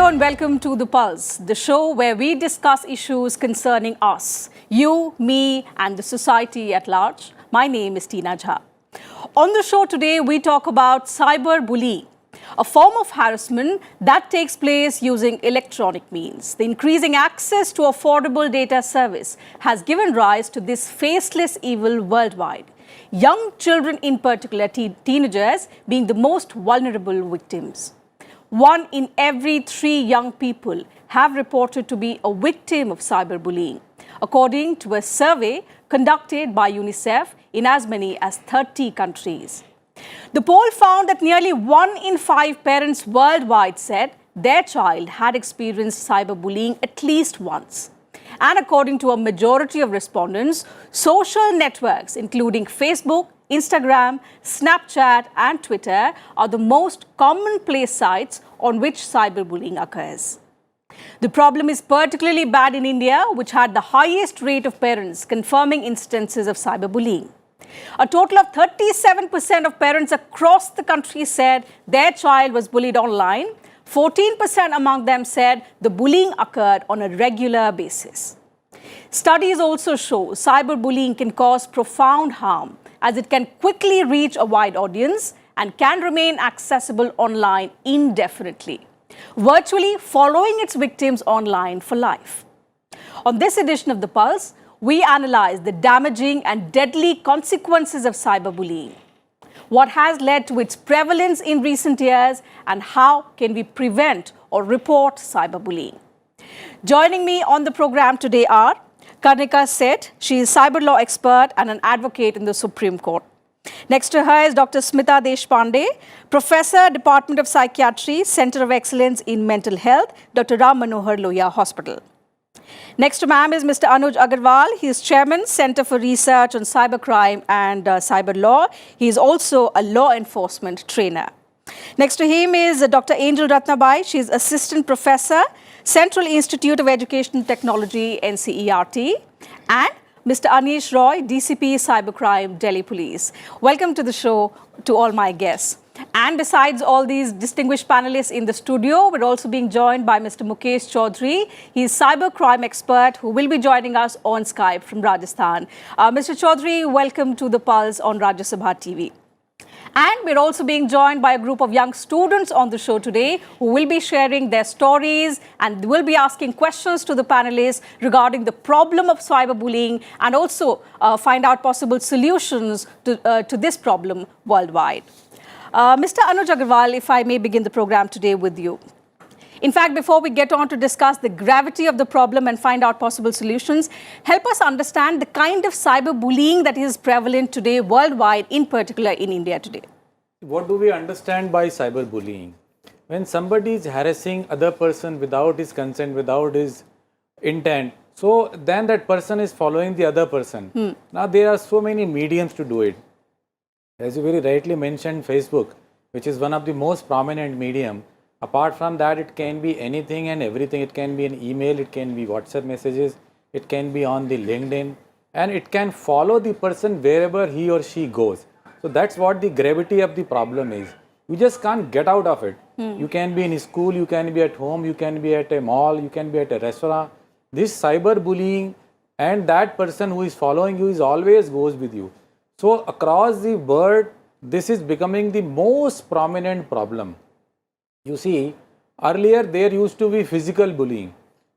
Hello and welcome to The Pulse, the show where we discuss issues concerning us, you, me and the society at large. My name is Tina Jha. On the show today, we talk about cyberbullying, a form of harassment that takes place using electronic means. The increasing access to affordable data service has given rise to this faceless evil worldwide. Young children, in particular teenagers, being the most vulnerable victims. 1 in every 3 young people have reported to be a victim of cyberbullying, according to a survey conducted by UNICEF in as many as 30 countries. The poll found that nearly 1 in 5 parents worldwide said their child had experienced cyberbullying at least once. And according to a majority of respondents, social networks, including Facebook, Instagram, Snapchat and Twitter are the most commonplace sites on which cyberbullying occurs. The problem is particularly bad in India, which had the highest rate of parents confirming instances of cyberbullying. A total of 37% of parents across the country said their child was bullied online. 14% among them said the bullying occurred on a regular basis. Studies also show cyberbullying can cause profound harm, as it can quickly reach a wide audience and can remain accessible online indefinitely, virtually following its victims online for life. On this edition of The Pulse, we analyze the damaging and deadly consequences of cyberbullying, what has led to its prevalence in recent years, and how can we prevent or report cyberbullying. Joining me on the program today are Karnika Seth. She is a cyber law expert and an advocate in the Supreme Court. Next to her is Dr. Smita Deshpande, Professor, Department of Psychiatry, Center of Excellence in Mental Health, Dr. Ram Manohar Lohia Hospital. Next to ma'am is Mr. Anuj Agarwal. He is Chairman, Center for Research on Cybercrime and Cyber Law. He is also a law enforcement trainer. Next to him is Dr. Angel Ratnabai. She is Assistant Professor, Central Institute of Education Technology, NCERT. And Mr. Anish Roy, DCP Cybercrime, Delhi Police. Welcome to the show to all my guests. And besides all these distinguished panelists in the studio, we're also being joined by Mr. Mukesh Chaudhary. He's cybercrime expert who will be joining us on Skype from Rajasthan. Mr. Chaudhary, welcome to The Pulse on Rajya Sabha TV. And we're also being joined by a group of young students on the show today who will be sharing their stories and will be asking questions to the panelists regarding the problem of cyberbullying and also find out possible solutions to this problem worldwide. Mr. Anuj Agarwal, if I may begin the program today with you. In fact, before we get on to discuss the gravity of the problem and find out possible solutions, help us understand the kind of cyberbullying that is prevalent today worldwide, in particular in India today. What do we understand by cyberbullying? When somebody is harassing other person without his consent, without his intent, so then that person is following the other person. Now there are so many mediums to do it. As you very rightly mentioned, Facebook, which is one of the most prominent medium. Apart from that, it can be anything and everything. It can be an email, it can be WhatsApp messages, it can be on the LinkedIn, and it can follow the person wherever he or she goes. So that's what the gravity of the problem is. You just can't get out of it. You can be in school, you can be at home, you can be at a mall, you can be at a restaurant. This cyberbullying and that person who is following you is always goes with you. So across the world, this is becoming the most prominent problem. You see, earlier there used to be physical bullying,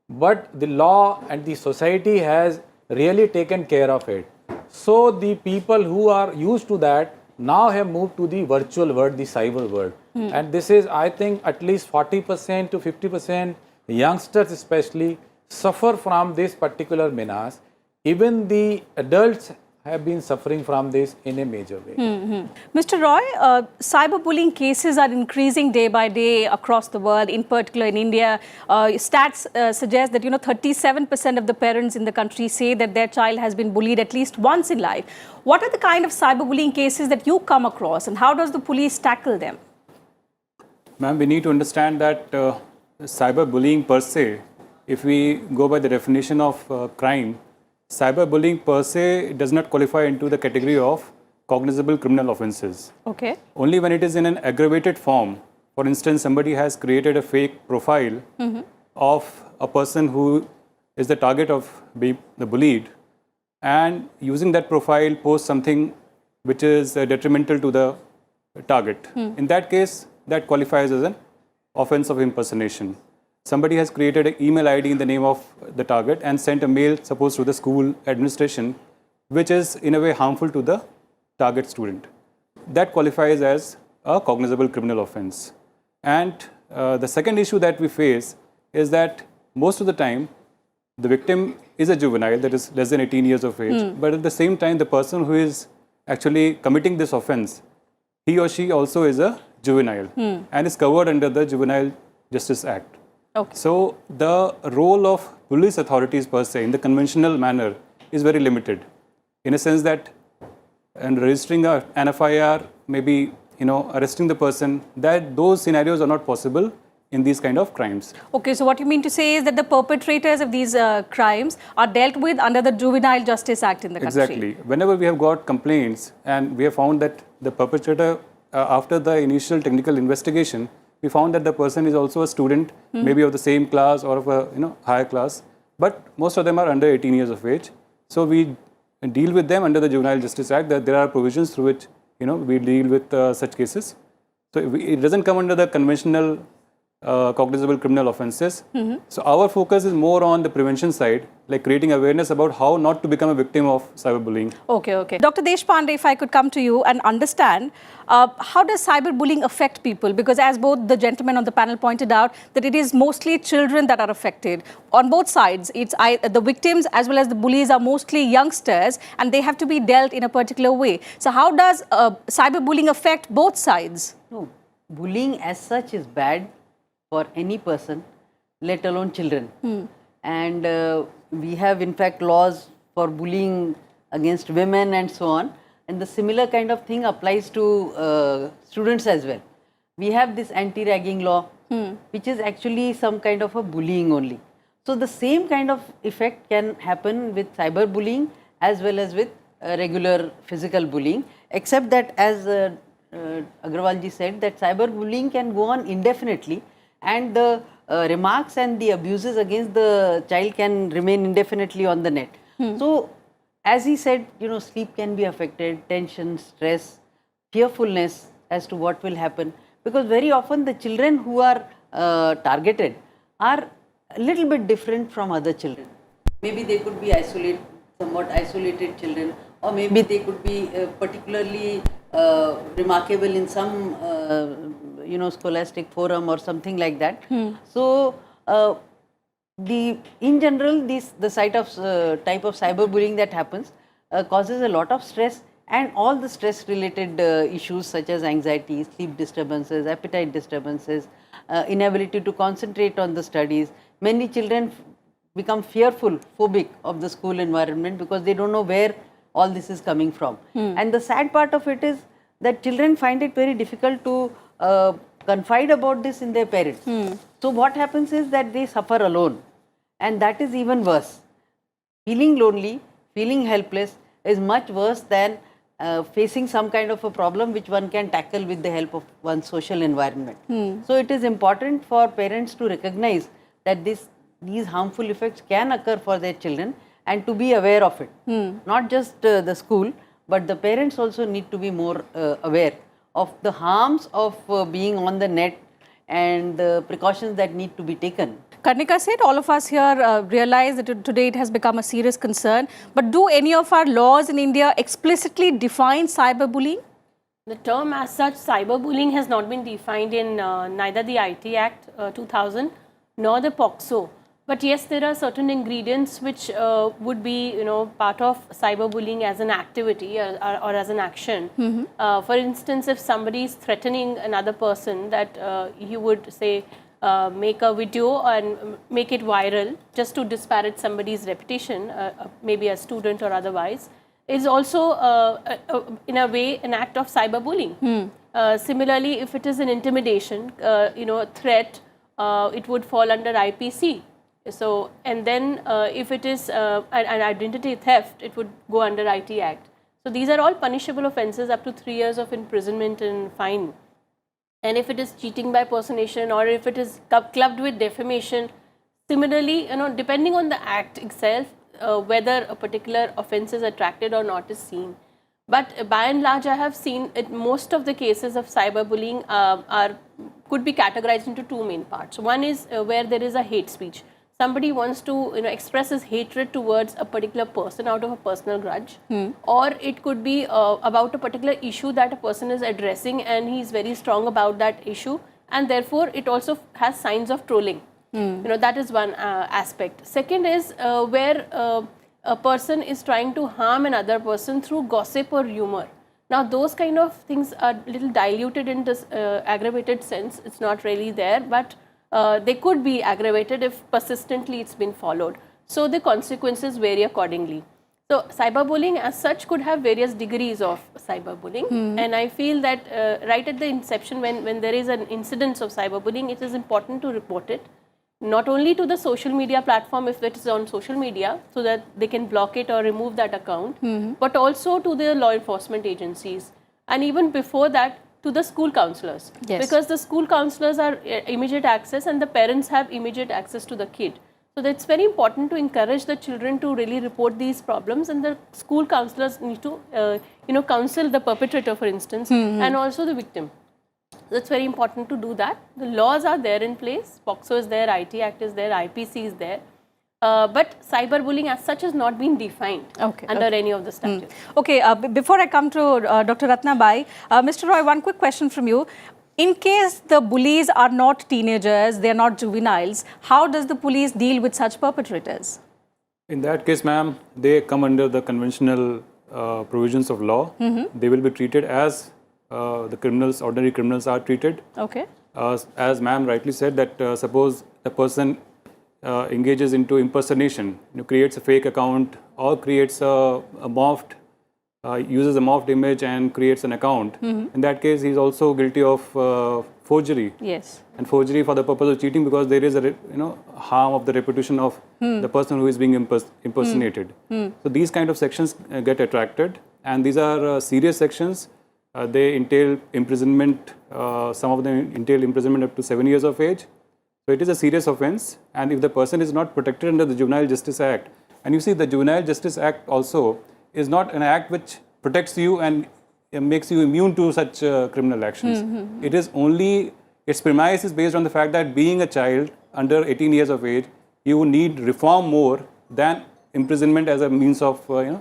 but the law and the society has really taken care of it. So the people who are used to that now have moved to the virtual world, the cyber world. And this is, I think, at least 40% to 50% youngsters especially suffer from this particular menace. Even the adults have been suffering from this in a major way. Mr. Roy, cyberbullying cases are increasing day by day across the world, in particular in India. Stats suggest that 37% of the parents in the country say that their child has been bullied at least once in life. What are the kind of cyberbullying cases that you come across and how does the police tackle them? Ma'am, we need to understand that cyberbullying per se, if we go by the definition of crime, cyberbullying per se does not qualify into the category of cognizable criminal offences. Okay. Only when it is in an aggravated form. For instance, somebody has created a fake profile of a person who is the target of being the bullied, and using that profile post something which is detrimental to the target. In that case, that qualifies as an offense of impersonation. Somebody has created an email ID in the name of the target and sent a mail, suppose to the school administration, which is in a way harmful to the target student. That qualifies as a cognizable criminal offense. And the second issue that we face is that most of the time, the victim is a juvenile, that is less than 18 years of age, but at the same time, the person who is actually committing this offense, he or she also is a juvenile and is covered under the Juvenile Justice Act. Okay. So the role of police authorities per se in the conventional manner is very limited, in a sense that and registering an FIR, maybe arresting the person, that those scenarios are not possible in these kind of crimes. Okay, so what you mean to say is that the perpetrators of these crimes are dealt with under the Juvenile Justice Act in the country. Exactly. Whenever we have got complaints and we have found that the perpetrator, after the initial technical investigation, we found that the person is also a student, maybe of the same class or of a higher class, but most of them are under 18 years of age. So we deal with them under the Juvenile Justice Act. That there are provisions through which we deal with such cases. So it doesn't come under the conventional cognizable criminal offenses. So our focus is more on the prevention side, like creating awareness about how not to become a victim of cyberbullying. Okay, okay. Dr. Deshpande, if I could come to you and understand, how does cyberbullying affect people? Because as both the gentlemen on the panel pointed out, that it is mostly children that are affected. On both sides, it's the victims as well as the bullies are mostly youngsters, and they have to be dealt in a particular way. So how does cyberbullying affect both sides? No, bullying as such is bad for any person, let alone children. And we have in fact laws for bullying against women and so on. And the similar kind of thing applies to students as well. We have this anti-ragging law, which is actually some kind of a bullying only. So the same kind of effect can happen with cyberbullying as well as with regular physical bullying, except that as Agrawalji said, that cyberbullying can go on indefinitely, and the remarks and the abuses against the child can remain indefinitely on the net. So, as he said, sleep can be affected, tension, stress, fearfulness as to what will happen, because very often the children who are targeted are a little bit different from other children. Maybe they could be somewhat isolated children, or maybe they could be particularly remarkable in some scholastic forum or something like that. So in general, the type of cyberbullying that happens causes a lot of stress, and all the stress related issues such as anxiety, sleep disturbances, appetite disturbances, inability to concentrate on the studies. Many children become fearful, phobic of the school environment because they don't know where all this is coming from. And the sad part of it is that children find it very difficult to confide about this in their parents. So what happens is that they suffer alone, and that is even worse. Feeling lonely, feeling helpless is much worse than facing some kind of a problem which one can tackle with the help of one's social environment. So it is important for parents to recognize that these harmful effects can occur for their children, and to be aware of it. Not just the school, but the parents also need to be more aware of the harms of being on the net and the precautions that need to be taken. Karnika said, all of us here realize that today it has become a serious concern. But do any of our laws in India explicitly define cyberbullying? The term as such, cyberbullying, has not been defined in neither the IT Act 2000 nor the POCSO. But yes, there are certain ingredients which would be, part of cyberbullying as an activity or as an action. For instance, if somebody is threatening another person, that he would say, make a video and make it viral just to disparage somebody's reputation, maybe a student or otherwise, is also in a way an act of cyberbullying. Similarly, if it is an intimidation, a threat, it would fall under IPC. So, and then if it is an identity theft, it would go under IT Act. So these are all punishable offences up to 3 years of imprisonment and fine. and if it is cheating by personation or if it is clubbed with defamation. Similarly, depending on the act itself, whether a particular offence is attracted or not is seen. But by and large, I have seen it, most of the cases of cyberbullying could be categorized into two main parts. One is where there is a hate speech. Somebody wants to express his hatred towards a particular person out of a personal grudge, or it could be about a particular issue that a person is addressing and he is very strong about that issue, and therefore it also has signs of trolling. That is one aspect. Second is where a person is trying to harm another person through gossip or humor. Now, those kind of things are little diluted in this aggravated sense. It's not really there, but they could be aggravated if persistently it's been followed. So the consequences vary accordingly. So cyberbullying as such could have various degrees of cyberbullying, and I feel that right at the inception, when there is an incidence of cyberbullying, it is important to report it, not only to the social media platform if it is on social media, so that they can block it or remove that account, but also to the law enforcement agencies, and even before that to the school counselors. Yes. Because the school counselors are immediate access and the parents have immediate access to the kid. So it's very important to encourage the children to really report these problems, and the school counselors need to counsel the perpetrator, for instance, and also the victim. So it's very important to do that. The laws are there in place. POCSO is there, IT Act is there, IPC is there. But cyberbullying as such has not been defined under any of the statutes. Okay, before I come to Dr. Ratnabai, Mr. Roy, one quick question from you. In case the bullies are not teenagers, they are not juveniles, how does the police deal with such perpetrators? In that case, ma'am, they come under the conventional provisions of law. They will be treated as the criminals, ordinary criminals are treated. Okay. As ma'am rightly said, that suppose a person engages into impersonation, creates a fake account or creates a morphed, uses a morphed image and creates an account. In that case, he is also guilty of forgery. Yes. And forgery for the purpose of cheating, because there is a harm of the reputation of the person who is being impersonated. So these kind of sections get attracted, and these are serious sections. They entail imprisonment. Some of them entail imprisonment up to 7 years of age. So it is a serious offence, and if the person is not protected under the Juvenile Justice Act, and you see the Juvenile Justice Act also is not an act which protects you and makes you immune to such criminal actions. It is only, its premise is based on the fact that being a child under 18 years of age, you need reform more than imprisonment as a means of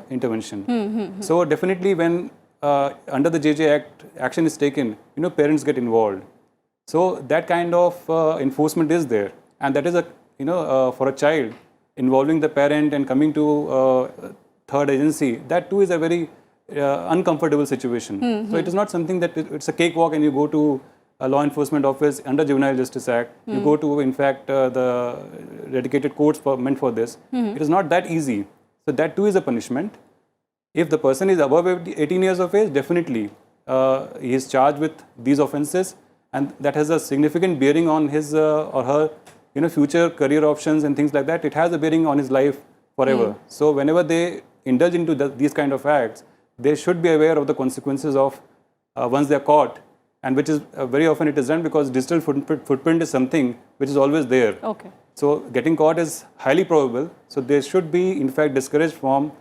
intervention. So definitely when under the JJ Act action is taken, parents get involved. So that kind of enforcement is there, and that is for a child involving the parent and coming to third agency, that too is a very uncomfortable situation. So it is not something that it's a cakewalk and you go to a law enforcement office under Juvenile Justice Act. You go to, in fact, the dedicated courts meant for this. It is not that easy. So that too is a punishment. If the person is above 18 years of age, definitely he is charged with these offences, and that has a significant bearing on his or her future career options and things like that. It has a bearing on his life forever. So whenever they indulge into these kind of acts, they should be aware of the consequences of once they are caught, and which is very often it is done because digital footprint is something which is always there. Okay. So getting caught is highly probable. So they should be in fact discouraged from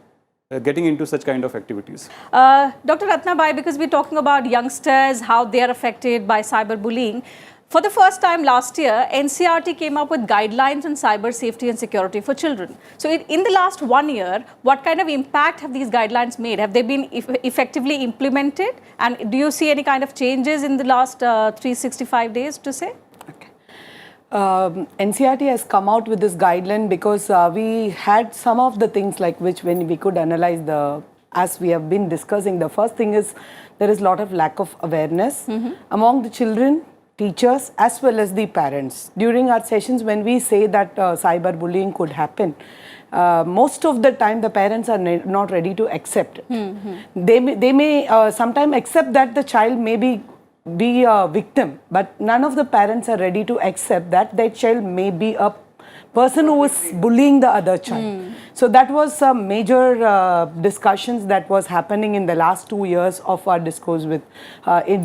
getting into such kind of activities. Dr. Ratnabai, because we're talking about youngsters, how they are affected by cyberbullying. For the first time last year, NCERT came up with guidelines on cyber safety and security for children. So in the last 1 year, what kind of impact have these guidelines made? Have they been effectively implemented? And do you see any kind of changes in the last 365 days to say? NCERT has come out with this guideline because we had some of the things like which when we could analyze as we have been discussing, the first thing is there is a lot of lack of awareness among the children, teachers as well as the parents. During our sessions when we say that cyberbullying could happen, most of the time the parents are not ready to accept. They may sometimes accept that the child may be a victim, but none of the parents are ready to accept that their child may be a person who is bullying the other child. So that was some major discussions that was happening in the last 2 years of our discourse with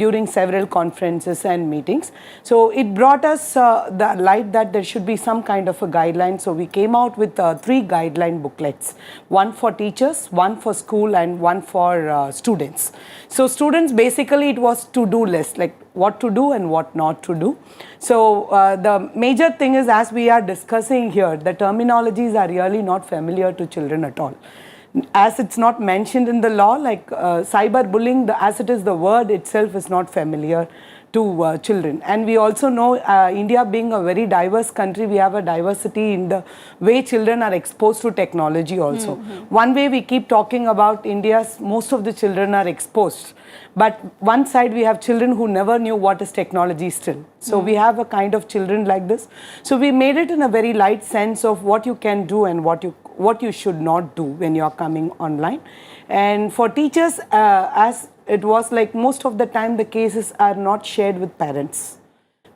during several conferences and meetings. So it brought us the light that there should be some kind of a guideline. So we came out with 3 guideline booklets, one for teachers, one for school, and one for students. So students, basically it was to-do list, like what to do and what not to do. So the major thing is, as we are discussing here, the terminologies are really not familiar to children at all. As it's not mentioned in the law, like cyberbullying, as it is, the word itself is not familiar to children. And we also know India being a very diverse country, we have a diversity in the way children are exposed to technology also. One way we keep talking about India's, most of the children are exposed. But one side we have children who never knew what is technology still. So we have a kind of children like this. So we made it in a very light sense of what you can do and what you should not do when you are coming online. And for teachers, as it was like most of the time the cases are not shared with parents.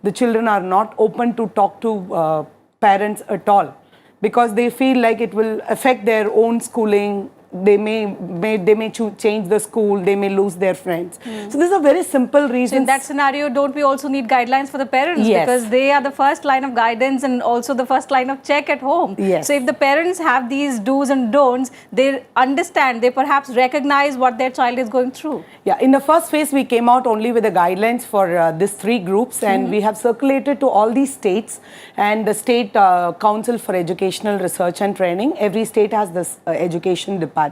The children are not open to talk to parents at all because they feel like it will affect their own schooling. They may change the school, they may lose their friends. So these are very simple reasons. So in that scenario, don't we also need guidelines for the parents? Yes. Because they are the first line of guidance and also the first line of check at home. Yes. So if the parents have these do's and don'ts, they understand, they perhaps recognize what their child is going through. Yeah, in the first phase, we came out only with the guidelines for these 3 groups, and we have circulated to all these states and the State Council for Educational Research and Training. Every state has this education department.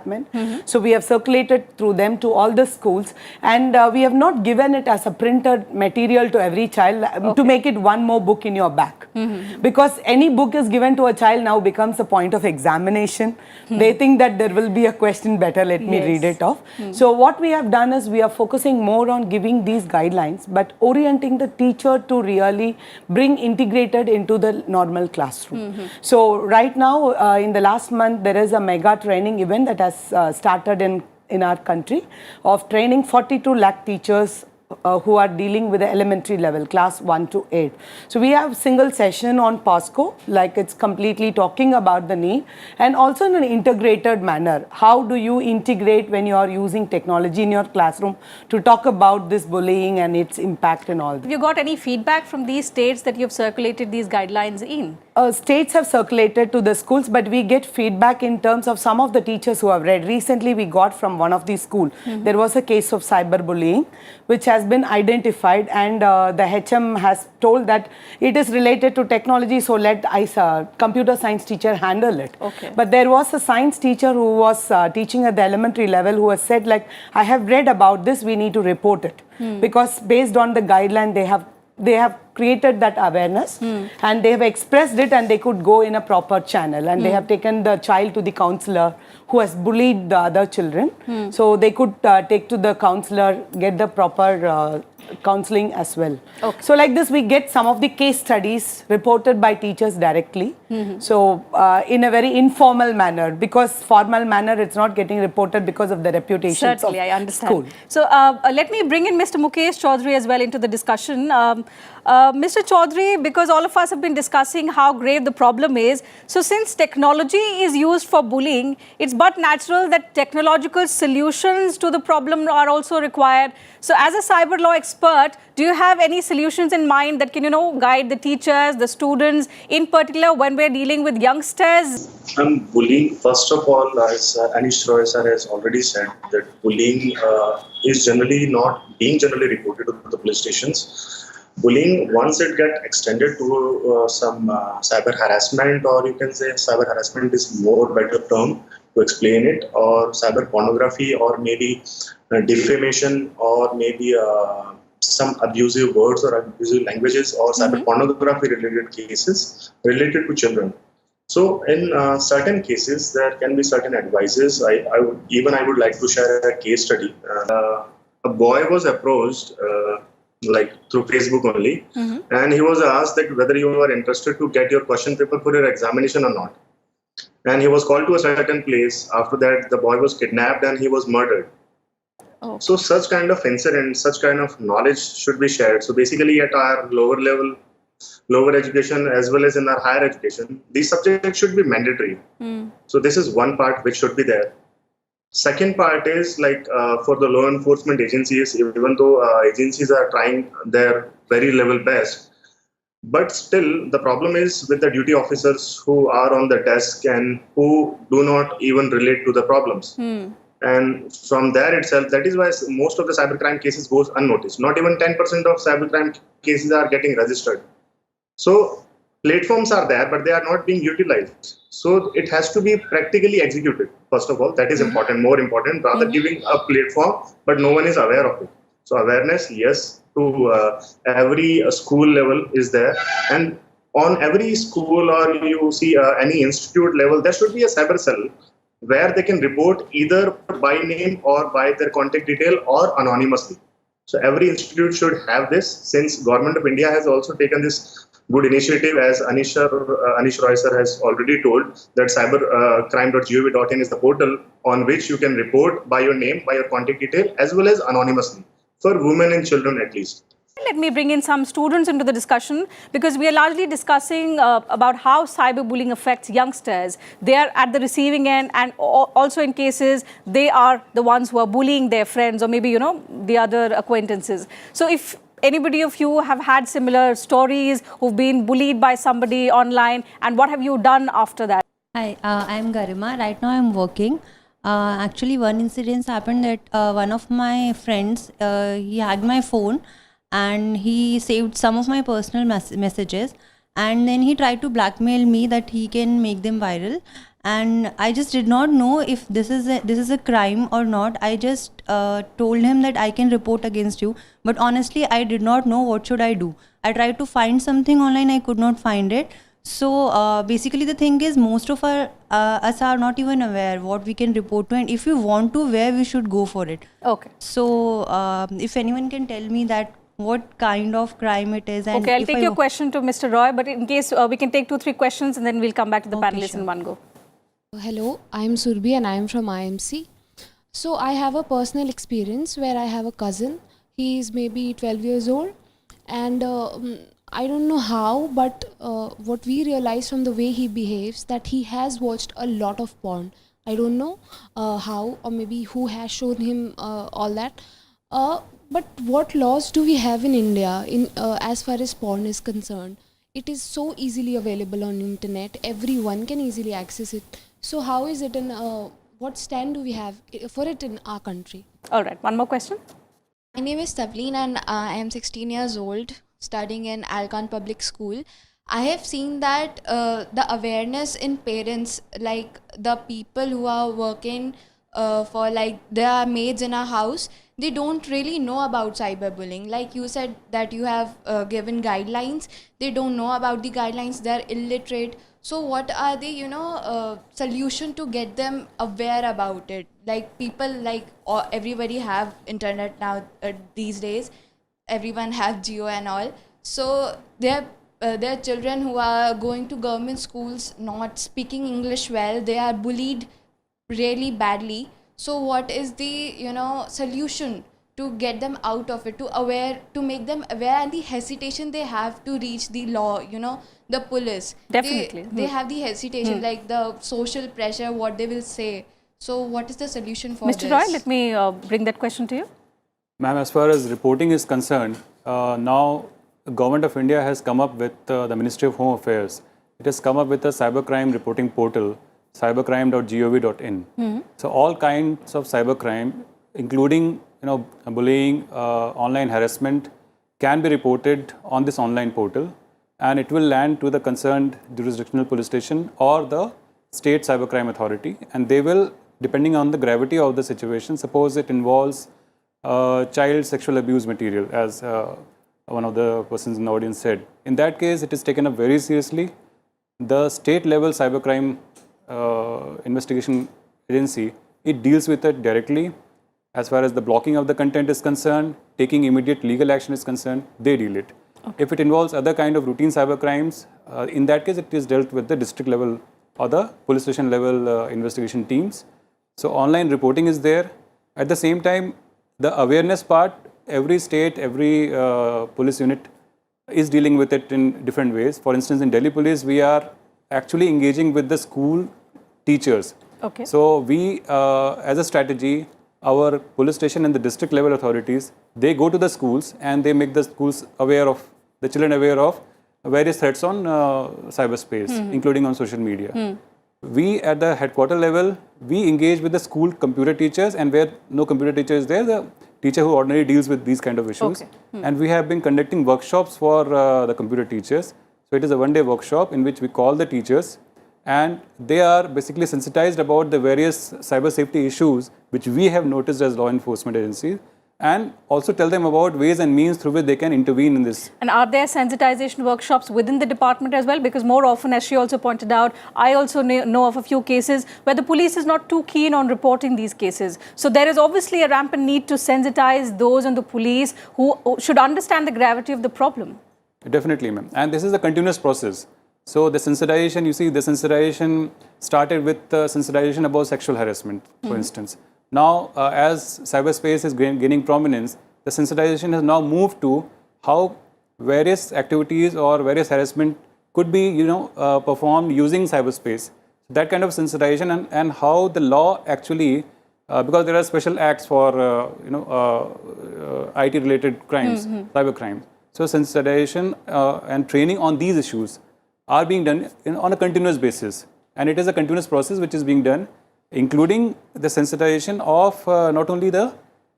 So we have circulated through them to all the schools, and we have not given it as a printed material to every child to make it one more book in your bag. Because any book is given to a child now becomes a point of examination. They think that there will be a question, better let me read it off. So what we have done is we are focusing more on giving these guidelines, but orienting the teacher to really bring integrated into the normal classroom. So right now, in the last month, there is a mega training event that has started in our country of training 42 lakh teachers who are dealing with the elementary level, class 1 to 8. So we have single session on POSCO, like it's completely talking about the need, and also in an integrated manner. How do you integrate when you are using technology in your classroom to talk about this bullying and its impact and all that? Have you got any feedback from these states that you have circulated these guidelines in? States have circulated to the schools, but we get feedback in terms of some of the teachers who have read. Recently, we got from one of these schools, there was a case of cyberbullying, which has been identified, and the HM has told that it is related to technology, so let computer science teacher handle it. But there was a science teacher who was teaching at the elementary level who has said, like, I have read about this, we need to report it. Because based on the guideline, they have created that awareness and they have expressed it, and they could go in a proper channel, and they have taken the child to the counselor who has bullied the other children. So they could take to the counselor, get the proper counseling as well. So like this, we get some of the case studies reported by teachers directly. So in a very informal manner, because formal manner it's not getting reported because of the reputation. Certainly, I understand. So let me bring in Mr. Mukesh Chaudhary as well into the discussion. Mr. Chaudhary, because all of us have been discussing how grave the problem is, so since technology is used for bullying, it's but natural that technological solutions to the problem are also required. So as a cyber law expert, do you have any solutions in mind that can, guide the teachers, the students, in particular when we're dealing with youngsters? Bullying, first of all, as Anish Roy sir has already said, that bullying is not being generally reported to the police stations. Bullying, once it gets extended to some cyber harassment, or you can say cyber harassment is more better term to explain it, or cyber pornography, or maybe defamation, or maybe some abusive words or abusive languages, or cyber pornography related cases related to children. So in certain cases, there can be certain advices. I would like to share a case study. A boy was approached through Facebook only, and he was asked that whether you are interested to get your question paper for your examination or not. And he was called to a certain place. After that, the boy was kidnapped and he was murdered. So such kind of incidents, such kind of knowledge should be shared. So basically at our lower level, lower education as well as in our higher education, these subjects should be mandatory. So this is one part which should be there. Second part is like for the law enforcement agencies, even though agencies are trying their very level best, but still the problem is with the duty officers who are on the desk and who do not even relate to the problems. And from there itself, that is why most of the cybercrime cases goes unnoticed. Not even 10% of cybercrime cases are getting registered. So platforms are there, but they are not being utilized. So it has to be practically executed. First of all, that is important, more important, rather giving a platform, but no one is aware of it. So awareness, yes, to every school level is there. And on every school or you see any institute level, there should be a cyber cell where they can report either by name or by their contact detail or anonymously. So every institute should have this, since Government of India has also taken this good initiative, as Anish Roy sir has already told, that cybercrime.gov.in is the portal on which you can report by your name, by your contact detail, as well as anonymously, for women and children at least. Let me bring in some students into the discussion, because we are largely discussing about how cyberbullying affects youngsters. They are at the receiving end, and also in cases they are the ones who are bullying their friends or maybe, the other acquaintances. So if anybody of you have had similar stories, who've been bullied by somebody online, and what have you done after that? Hi, I'm Garima. Right now I'm working. Actually, one incident happened that one of my friends, he hacked my phone and he saved some of my personal messages, and then he tried to blackmail me that he can make them viral. And I just did not know if this is a crime or not. I just told him that I can report against you, but honestly I did not know what should I do. I tried to find something online, I could not find it. So basically the thing is, most of us are not even aware what we can report to, and if we want to, where we should go for it. Okay. So if anyone can tell me that what kind of crime it is. And okay, I'll take your question to Mr. Roy, but in case we can take 2-3 questions and then we'll come back to the panelists in one go. Hello, I am Surbi and I am from IMC. So I have a personal experience where I have a cousin. He is maybe 12 years old, and I don't know how, but what we realize from the way he behaves, that he has watched a lot of porn. I don't know how, or maybe who has shown him all that. But what laws do we have in India as far as porn is concerned? It is so easily available on internet. Everyone can easily access it. So how is it, what stand do we have for it in our country? All right, one more question. My name is Tavleen and I am 16 years old, studying in Alcan Public School. I have seen that the awareness in parents, like the people who are working for, like, there are maids in our house, they don't really know about cyberbullying. Like you said that you have given guidelines, they don't know about the guidelines, they're illiterate. So what are the solution to get them aware about it? Like people, like everybody have internet now these days, everyone have Geo and all. So there are children who are going to government schools, not speaking English well, they are bullied really badly. So what is the solution to get them out of it, to make them aware, and the hesitation they have to reach the law, the police. Definitely. They have the hesitation, like the social pressure, what they will say. So what is the solution for Mr. this? Roy, let me bring that question to you. Ma'am, as far as reporting is concerned, now the Government of India has come up with the Ministry of Home Affairs. It has come up with a cybercrime reporting portal, cybercrime.gov.in. So all kinds of cybercrime, including bullying, online harassment, can be reported on this online portal, and it will land to the concerned jurisdictional police station or the state cybercrime authority, and they will, depending on the gravity of the situation, suppose it involves child sexual abuse material, as one of the persons in the audience said. In that case, it is taken up very seriously. The state level cybercrime investigation agency, it deals with it directly. As far as the blocking of the content is concerned, taking immediate legal action is concerned, they deal it. Okay. If it involves other kind of routine cyber crimes, in that case it is dealt with the district level or the police station level investigation teams. So online reporting is there. At the same time, the awareness part, every state, every police unit is dealing with it in different ways. For instance, in Delhi Police, we are actually engaging with the school teachers. Okay. So we, as a strategy, our police station and the district level authorities, they go to the schools and they make the schools aware of, the children aware of various threats on cyberspace, including on social media. We at the headquarter level, we engage with the school computer teachers, and where no computer teacher is there, the teacher who ordinarily deals with these kind of issues. Okay. And we have been conducting workshops for the computer teachers. So it is a one-day workshop in which we call the teachers, and they are basically sensitized about the various cyber safety issues which we have noticed as law enforcement agencies, and also tell them about ways and means through which they can intervene in this. And are there sensitization workshops within the department as well? Because more often, as she also pointed out, I also know of a few cases where the police is not too keen on reporting these cases. So there is obviously a rampant need to sensitize those in the police who should understand the gravity of the problem. Definitely, ma'am. And this is a continuous process. So the sensitization, you see, the sensitization started with sensitization about sexual harassment, for instance. Now, as cyberspace is gaining prominence, the sensitization has now moved to how various activities or various harassment could be, performed using cyberspace. That kind of sensitization and how the law actually, because there are special acts for, IT-related crimes, cyber crimes. So sensitization and training on these issues are being done on a continuous basis, and it is a continuous process which is being done, including the sensitization of not only the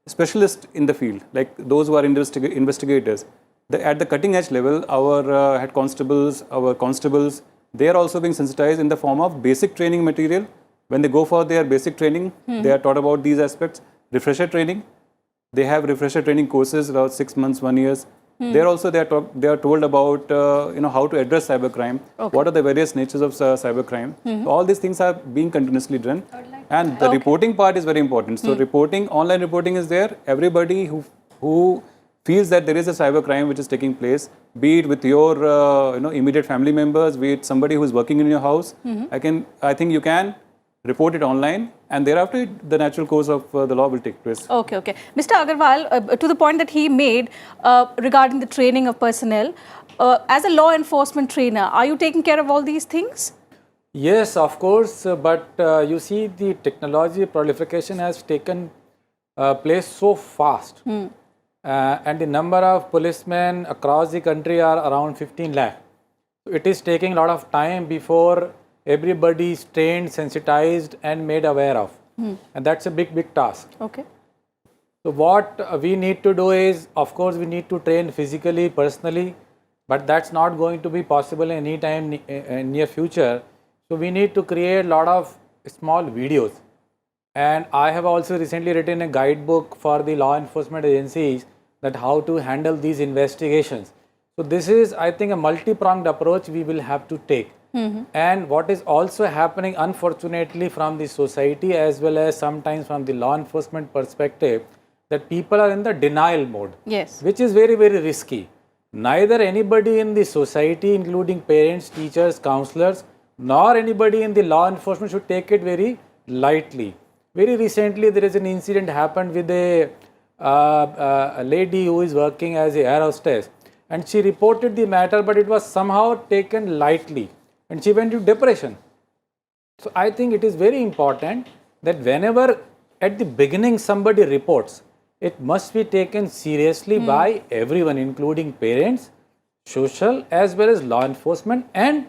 specialists in the field, like those who are investigators. At the cutting edge level, our head constables, our constables, they are also being sensitized in the form of basic training material. When they go for their basic training, they are taught about these aspects. Refresher training, they have refresher training courses about 6 months, 1 year. There also they are told about how to address cybercrime, what are the various natures of cybercrime. So all these things are being continuously done, and the reporting part is very important. So reporting, online reporting is there. Everybody who feels that there is a cybercrime which is taking place, be it with your immediate family members, be it somebody who is working in your house, I think you can report it online, and thereafter the natural course of the law will take place. Okay. Mr. Agarwal, to the point that he made regarding the training of personnel, as a law enforcement trainer, are you taking care of all these things? Yes, of course, but you see, the technology proliferation has taken place so fast, and the number of policemen across the country are around 15 lakh. It is taking a lot of time before everybody is trained, sensitized and made aware of. And that's a big task. Okay. So what we need to do is, of course, we need to train physically, personally, but that's not going to be possible anytime in near future. So we need to create a lot of small videos. And I have also recently written a guidebook for the law enforcement agencies that how to handle these investigations. So this is, I think, a multi-pronged approach we will have to take. And what is also happening, unfortunately, from the society as well as sometimes from the law enforcement perspective, that people are in the denial mode, Yes. which is very risky. Neither anybody in the society, including parents, teachers, counselors, nor anybody in the law enforcement should take it very lightly. Very recently, there is an incident happened with a lady who is working as a air hostess, and she reported the matter, but it was somehow taken lightly, and she went into depression. So I think it is very important that whenever at the beginning somebody reports, it must be taken seriously by everyone, including parents, social as well as law enforcement, and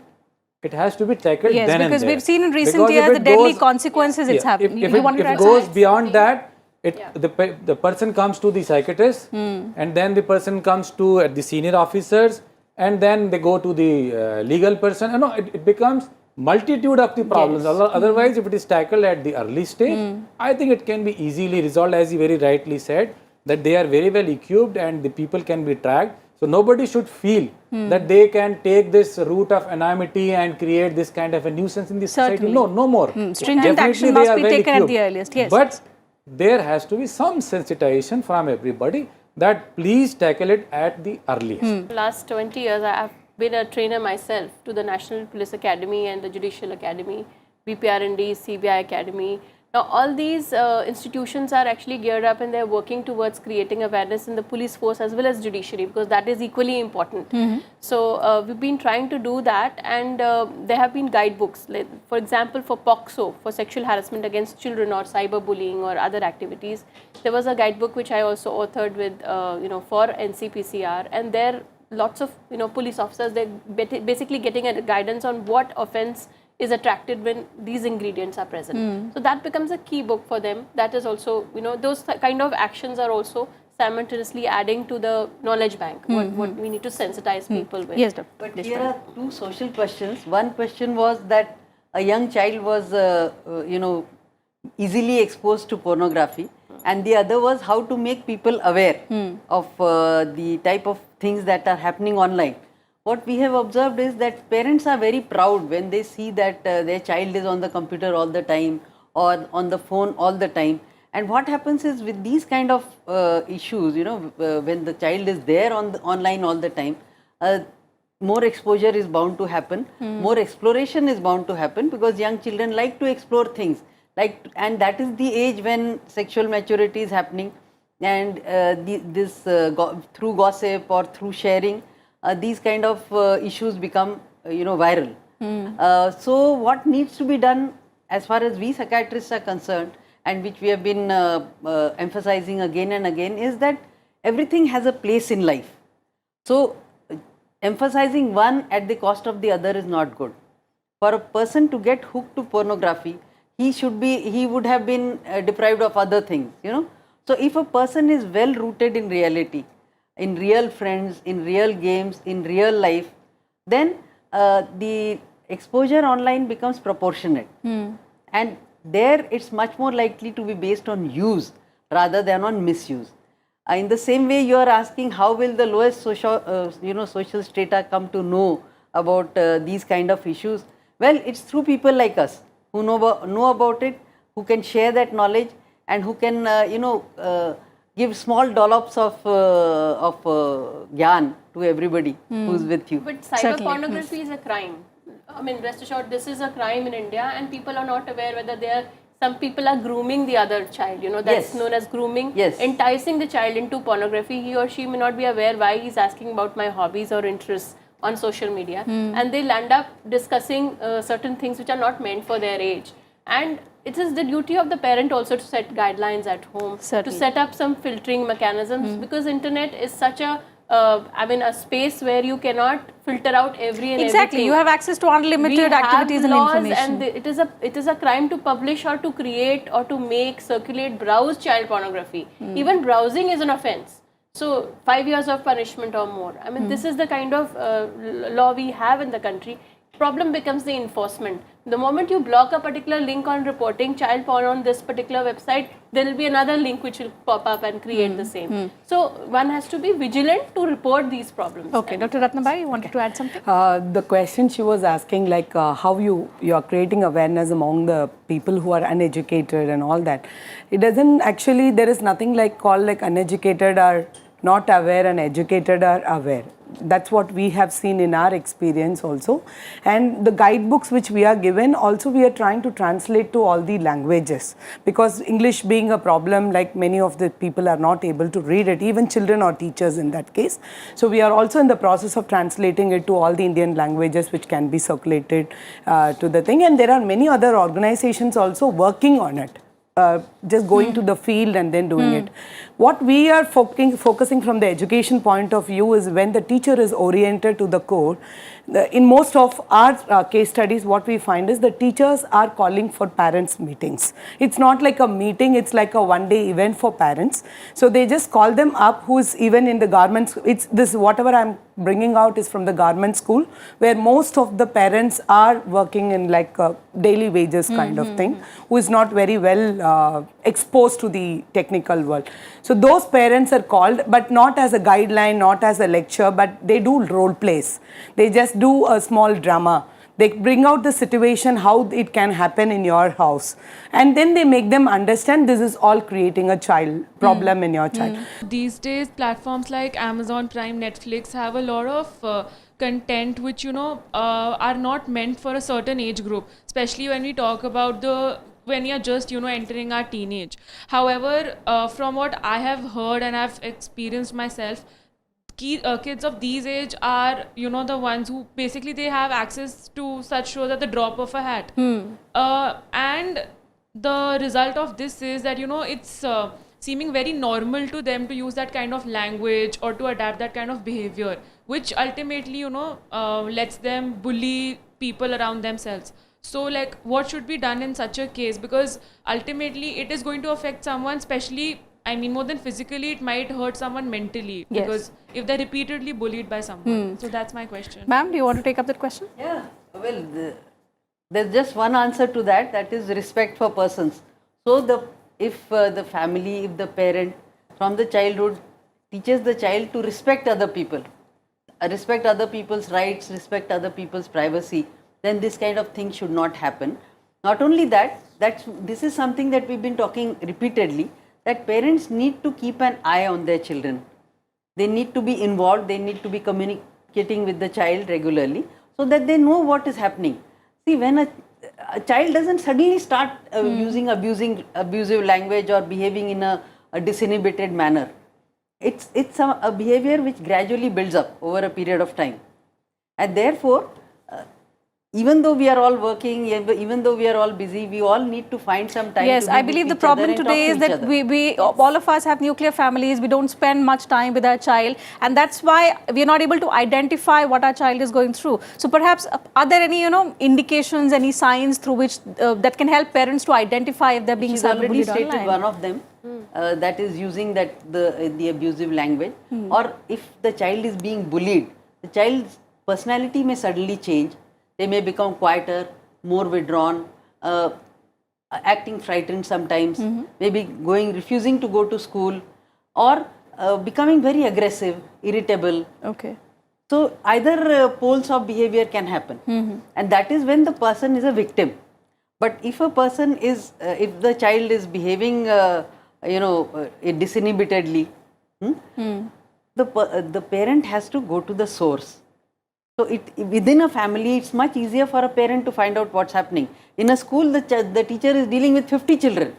it has to be tackled Yes, then and because there. we've seen in recent Because if years the it deadly goes- consequences it's happening. If You wanted to it add goes something? beyond that, the person comes to the psychiatrist, and then the person comes to the senior officers, and then they go to the legal person. It becomes multitude of the problems. Otherwise, if it is tackled at the early stage, I think it can be easily resolved, as you very rightly said, that they are very well equipped and the people can be tracked. So nobody should feel that they can take this route of anonymity and create this kind of a nuisance in the society. Certainly. No more. Stringent Definitely action they must are be well taken at the equipped. earliest, yes. But there has to be some sensitization from everybody that please tackle it at the earliest. Last 20 years, I have been a trainer myself to the National Police Academy and the Judicial Academy, BPRND, CBI Academy. Now, all these institutions are actually geared up and they're working towards creating awareness in the police force as well as judiciary, because that is equally important. So, we've been trying to do that, and there have been guidebooks. Like, for example, for POCSO, for sexual harassment against children or cyberbullying or other activities, there was a guidebook which I also authored with, for NCPCR, and there lots of, police officers, they're basically getting a guidance on what offense is attracted when these ingredients are present. So that becomes a key book for them. That is also, those kind of actions are also simultaneously adding to the knowledge bank, what we need to sensitize people with. Yes, Dr. But here are two social questions. One question was that a young child was, easily exposed to pornography, and the other was how to make people aware of the type of things that are happening online. What we have observed is that parents are very proud when they see that their child is on the computer all the time or on the phone all the time. And what happens is with these kind of issues, when the child is there on the online all the time, more exposure is bound to happen, more exploration is bound to happen, because young children like to explore things. And that is the age when sexual maturity is happening, and through gossip or through sharing, these kind of issues become, viral. So what needs to be done as far as we psychiatrists are concerned, and which we have been emphasizing again and again, is that everything has a place in life. So emphasizing one at the cost of the other is not good. For a person to get hooked to pornography, he would have been deprived of other things, So if a person is well rooted in reality, in real friends, in real games, in real life, then the exposure online becomes proportionate. And there it's much more likely to be based on use rather than on misuse. In the same way, you are asking how will the lowest social strata come to know about these kind of issues? Well, it's through people like us who know about it, who can share that knowledge, and who can give small dollops of gyan to everybody who's with you. But cyber pornography is a crime. I mean, rest assured, this is a crime in India, and people are not aware whether some people are grooming the other child, that's known as grooming, enticing the child into pornography. He or she may not be aware why he's asking about my hobbies or interests on social media, and they'll end up discussing certain things which are not meant for their age. And it is the duty of the parent also to set guidelines at home, to set up some filtering mechanisms, because internet is such a a space where you cannot filter out every and Exactly, everything. you have access to unlimited activities and information. And it is a crime to publish or to create or to make, circulate, browse child pornography. Even browsing is an offense. So 5 years of punishment or more. I mean, this is the kind of law we have in the country. Problem becomes the enforcement. The moment you block a particular link on reporting child porn on this particular website, there will be another link which will pop up and create the same. So one has to be vigilant to report these problems. Okay, Dr. Ratnabai, you wanted to add something? The question she was asking, like how you are creating awareness among the people who are uneducated and all that. It doesn't actually, there is nothing called uneducated are not aware and educated are aware. That's what we have seen in our experience also. And the guidebooks which we are given, also we are trying to translate to all the languages, because English being a problem, many of the people are not able to read it, even children or teachers in that case. So we are also in the process of translating it to all the Indian languages which can be circulated to the thing. And there are many other organizations also working on it. Just going to the field and then doing it. What we are focusing from the education point of view is when the teacher is oriented to the core. In most of our case studies, what we find is the teachers are calling for parents' meetings. It's not like a meeting, it's like a one-day event for parents. So they just call them up, who is even in the garments. It's this, whatever I'm bringing out is from the garment school, where most of the parents are working in a daily wages kind of thing, who is not very well exposed to the technical world. So those parents are called, but not as a guideline, not as a lecture, but they do role plays. They just do a small drama. They bring out the situation, how it can happen in your house. And then they make them understand this is all creating a child problem in your child. These days, platforms like Amazon Prime, Netflix have a lot of content which, are not meant for a certain age group, especially when we talk about the when you're just, entering our teenage. However, from what I have heard and I've experienced myself, kids of these age are, the ones who basically they have access to such shows at the drop of a hat. And the result of this is that, it's seeming very normal to them to use that kind of language or to adapt that kind of behavior, which ultimately, lets them bully people around themselves. So, like, what should be done in such a case? Because ultimately it is going to affect someone, especially, more than physically, it might hurt someone mentally. Yes. Because if they're repeatedly bullied by someone. So that's my question. Ma'am, do you want to take up that question? Yeah, well, there's just one answer to that, that is respect for persons. So if the family, if the parent from the childhood teaches the child to respect other people, respect other people's rights, respect other people's privacy, then this kind of thing should not happen. Not only that, this is something that we've been talking repeatedly, that parents need to keep an eye on their children. They need to be involved, they need to be communicating with the child regularly so that they know what is happening. See, when a child doesn't suddenly start using abusive language or behaving in a disinhibited manner, it's a behavior which gradually builds up over a period of time. And therefore, even though we are all working, even though we are all busy, we all need to find some time. Yes, to be I believe with the each other problem and talk today to is each that other. we all of us have nuclear families. We don't spend much time with our child, and that's why we are not able to identify what our child is going through. So perhaps, are there any indications, any signs through which that can help parents to identify if they're being She's already cyberbullied stated online? one of them, that is using the abusive language. Or if the child is being bullied, the child's personality may suddenly change. They may become quieter, more withdrawn, acting frightened sometimes, maybe refusing to go to school, or becoming very aggressive, irritable. Okay. So either poles of behavior can happen, and that is when the person is a victim. But if a person is, if the child is behaving, disinhibitedly, the parent has to go to the source. So within a family, it's much easier for a parent to find out what's happening. In a school, the teacher is dealing with 50 children.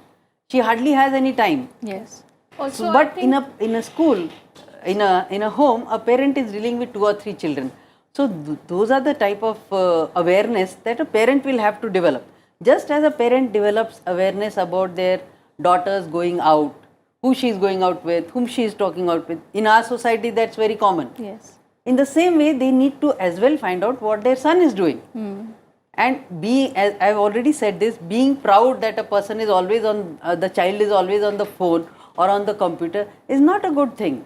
She hardly has any time. Yes. Also, But in a school, in a home, a parent is dealing with 2 or 3 children. So those are the type of awareness that a parent will have to develop. Just as a parent develops awareness about their daughters going out, who she is going out with, whom she is talking out with. In our society, that's very common. Yes. In the same way, they need to as well find out what their son is doing. And as I've already said this, being proud that a person is always on, the child is always on the phone or on the computer is not a good thing.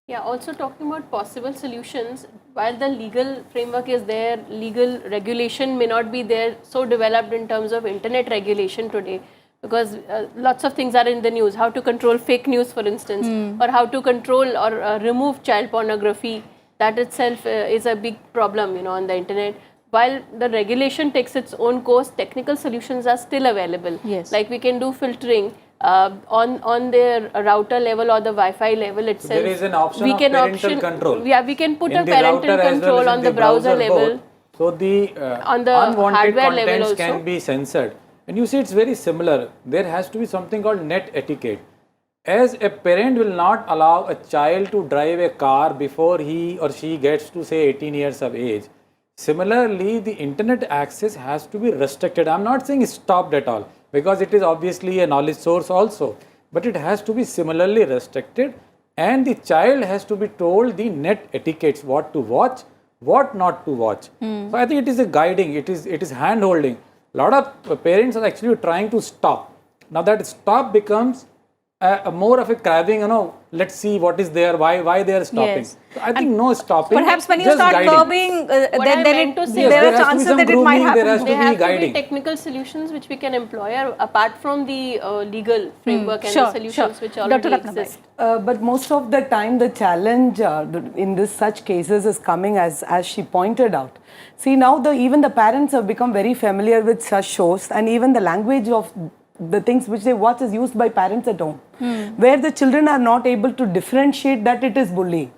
Yeah, also talking about possible solutions, while the legal framework is there, legal regulation may not be there so developed in terms of internet regulation today, because lots of things are in the news, how to control fake news, for instance, or how to control or remove child pornography. That itself is a big problem, on the internet. While the regulation takes its own course, technical solutions are still available. Yes. Like we can do filtering on the router level or the Wi-Fi level itself. So there is an option of parental control. Yeah, we can put in a the parental router as control well as on in the browser level. both. So the On the unwanted hardware level contents also. can be censored. And you see, it's very similar. There has to be something called net etiquette. As a parent will not allow a child to drive a car before he or she gets to say 18 years of age, similarly the internet access has to be restricted. I'm not saying stopped at all, because it is obviously a knowledge source also, but it has to be similarly restricted, and the child has to be told the net etiquettes, what to watch, what not to watch. So I think it is a guiding, it is hand holding. A lot of parents are actually trying to stop. Now that stop becomes more of a craving, let's see what is there, why they are stopping. Yes. So I think no stopping. Perhaps when you just start guiding. curbing, What I meant to say, there there are has to be chances some that it might grooming, there happen. has to There be have to be guiding. technical solutions which we can employ apart from the legal framework and Sure, the solutions sure. which already Dr. Ratnabai. exist. But most of the time, the challenge in such cases is coming as she pointed out. See, now even the parents have become very familiar with such shows, and even the language of the things which they watch is used by parents at home, where the children are not able to differentiate that it is bullying.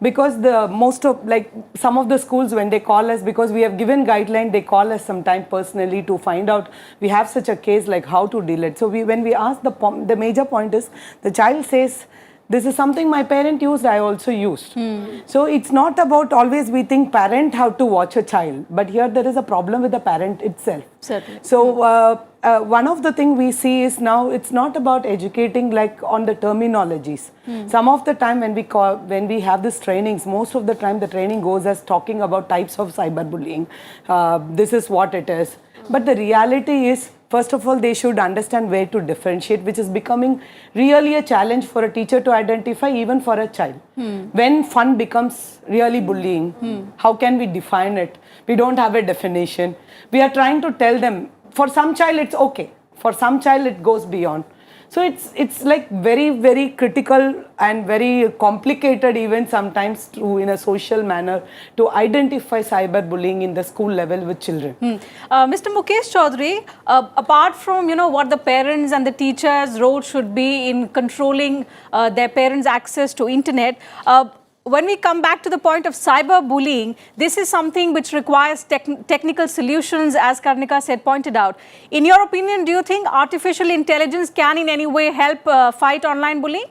because the most of like some of the schools when they call us, because we have given guideline, they call us sometime personally to find out we have such a case, like how to deal it. So when we ask, the major point is the child says, this is something my parent used, I also used. So it's not about always we think parent have to watch a child, but here there is a problem with the parent itself. Certainly. So one of the things we see is now it's not about educating like on the terminologies. Some of the time when we have these trainings, most of the time the training goes as talking about types of cyberbullying. This is what it is. But the reality is, first of all, they should understand where to differentiate, which is becoming really a challenge for a teacher to identify, even for a child. When fun becomes really bullying, how can we define it? We don't have a definition. We are trying to tell them, for some child it's okay, for some child it goes beyond. So it's like very, very critical and very complicated even sometimes to, in a social manner, to identify cyberbullying in the school level with children. Mr. Mukesh Chaudhary, apart from what the parents and the teachers' role should be in controlling their parents' access to internet, when we come back to the point of cyberbullying, this is something which requires technical solutions, as Karnika said, pointed out. In your opinion, do you think artificial intelligence can in any way help fight online bullying?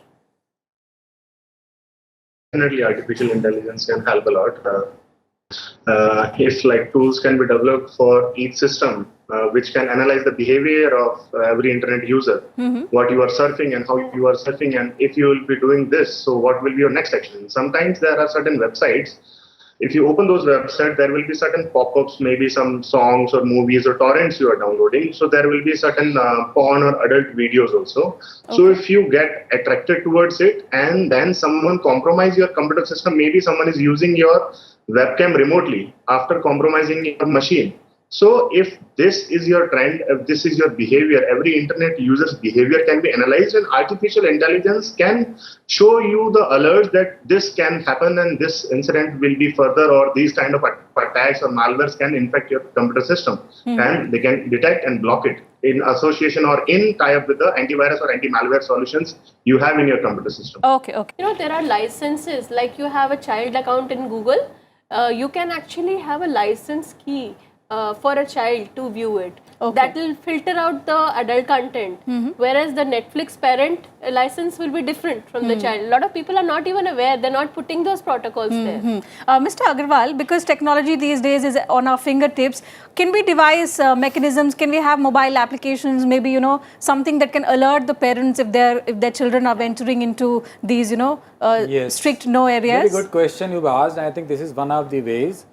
Definitely, artificial intelligence can help a lot. If like tools can be developed for each system, which can analyze the behavior of every internet user, what you are surfing and how you are surfing, and if you will be doing this, so what will be your next action? Sometimes there are certain websites. If you open those websites, there will be certain pop-ups, maybe some songs or movies or torrents you are downloading. So there will be certain porn or adult videos also. Okay. So if you get attracted towards it and then someone compromise your computer system, maybe someone is using your webcam remotely after compromising your machine. So if this is your trend, if this is your behavior, every internet user's behavior can be analyzed, and artificial intelligence can show you the alerts that this can happen and this incident will be further, or these kind of attacks or malwares can infect your computer system, and they can detect and block it in association or in tie-up with the antivirus or anti-malware solutions you have in your computer system. Okay. There are licenses, like you have a child account in Google, you can actually have a license key for a child to view it. Okay. That will filter out the adult content, whereas the Netflix parent license will be different from the child. A lot of people are not even aware, they're not putting those protocols there. Mr. Agarwal, because technology these days is on our fingertips, can we devise mechanisms, can we have mobile applications, maybe something that can alert the parents if their children are venturing into these Yes. strict no areas? Very good question you've asked. I think this is one of the ways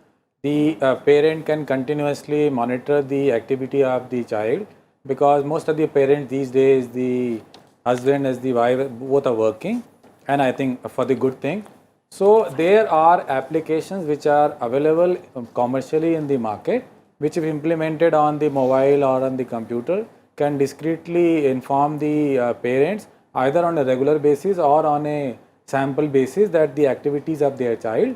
the parent can continuously monitor the activity of the child, because most of the parents these days, the husband as the wife, both are working, and I think for the good thing. So there are applications which are available commercially in the market, which if implemented on the mobile or on the computer can discreetly inform the parents either on a regular basis or on a sample basis that the activities of their child,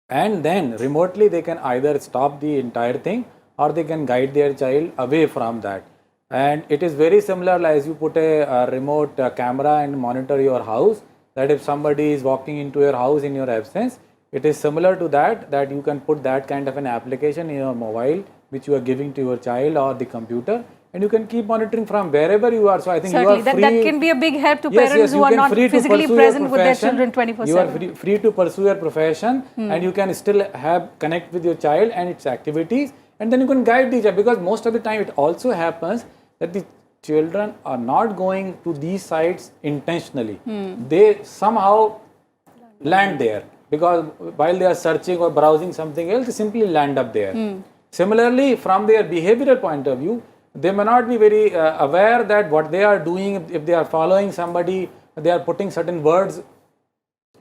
and then remotely they can either stop the entire thing or they can guide their child away from that. And it is very similar as you put a remote camera and monitor your house, that if somebody is walking into your house in your absence, it is similar to that you can put that kind of an application in your mobile which you are giving to your child or the computer, and you can keep monitoring from wherever you are. So I think certainly, you are free. That can be a big help to parents who are not physically present with their children 24/7. You are free to pursue your profession, and you can still connect with your child and its activities, and then you can guide the child, because most of the time it also happens that the children are not going to these sites intentionally. They somehow land there, because while they are searching or browsing something else, they simply land up there. Similarly, from their behavioral point of view, they may not be very aware that what they are doing, if they are following somebody, they are putting certain words